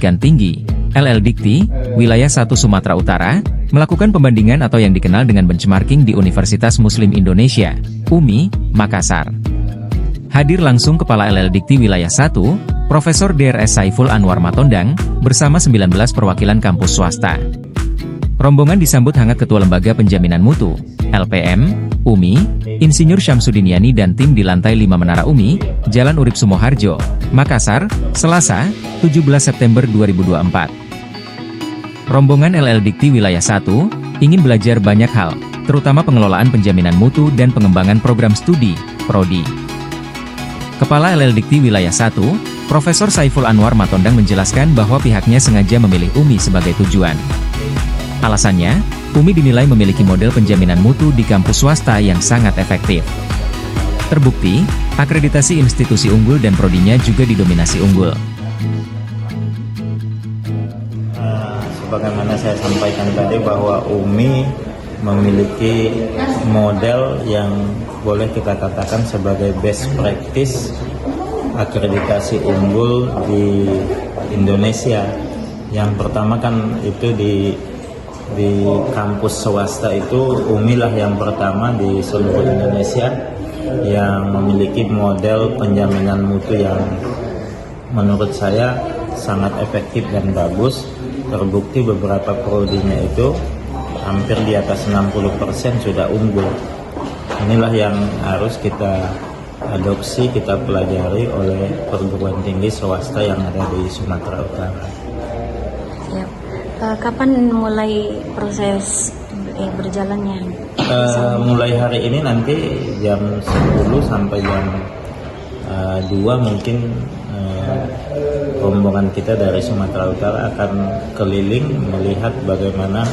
Pendidikan Tinggi, LL-Dikti, Wilayah 1 Sumatera Utara, melakukan pembandingan atau yang dikenal dengan benchmarking di Universitas Muslim Indonesia, UMI, Makassar. Hadir langsung Kepala LL-Dikti Wilayah 1, Profesor Drs Saiful Anwar Matondang, bersama 19 perwakilan kampus swasta. Rombongan disambut hangat Ketua Lembaga Penjaminan Mutu, LPM, UMI, Insinyur Syamsuddin Yani dan tim di lantai 5 Menara UMI, Jalan Urip Sumoharjo, Makassar, Selasa, 17 September 2024. Rombongan LL-Dikti Wilayah 1, ingin belajar banyak hal, terutama pengelolaan penjaminan mutu dan pengembangan program studi, Prodi. Kepala LL-Dikti Wilayah 1, Profesor Saiful Anwar Matondang menjelaskan bahwa pihaknya sengaja memilih UMI sebagai tujuan. Alasannya, UMI dinilai memiliki model penjaminan mutu di kampus swasta yang sangat efektif. Terbukti, akreditasi institusi unggul dan prodinya juga didominasi unggul. Sebagaimana saya sampaikan tadi bahwa UMI memiliki model yang boleh kita katakan sebagai best practice akreditasi unggul di Indonesia. Yang pertama kan itu di kampus swasta itu UMI lah yang pertama di seluruh Indonesia yang memiliki model penjaminan mutu yang menurut saya sangat efektif dan bagus. Terbukti beberapa prodinya itu hampir di atas 60% sudah unggul. Inilah yang harus kita adopsi, kita pelajari oleh perguruan tinggi swasta yang ada di Sumatera Utara. Ya. Kapan mulai proses berjalannya? Mulai hari ini nanti jam 10 sampai jam 2 mungkin rombongan kita dari Sumatera Utara akan keliling melihat bagaimana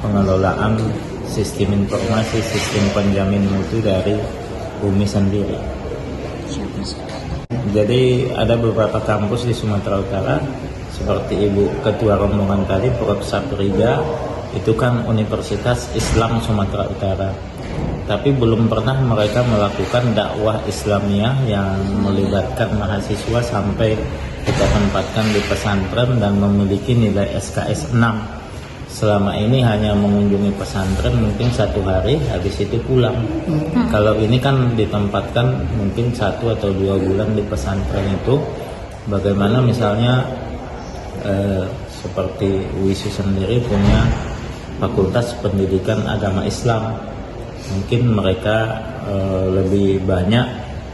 pengelolaan sistem informasi, sistem penjamin mutu dari UMI sendiri. Jadi ada beberapa kampus di Sumatera Utara seperti Ibu Ketua rombongan tadi, Prof. Saprida, itu kan Universitas Islam Sumatera Utara. Tapi belum pernah mereka melakukan dakwah Islamiyah yang melibatkan mahasiswa sampai kita tempatkan di pesantren dan memiliki nilai SKS 6. Selama ini hanya mengunjungi pesantren mungkin 1 hari, habis itu pulang. Kalau ini kan ditempatkan mungkin 1 atau 2 bulan di pesantren itu. Bagaimana misalnya seperti WISU sendiri punya Fakultas Pendidikan Agama Islam. Mungkin mereka lebih banyak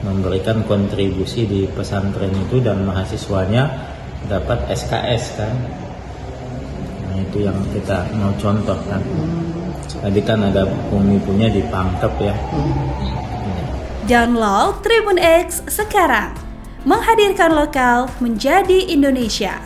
memberikan kontribusi di pesantren itu dan mahasiswanya dapat SKS kan. Nah itu yang kita mau contohkan. Tadi kan ada UMI punya di Pangkep ya. Download Tribun X sekarang, menghadirkan lokal menjadi Indonesia.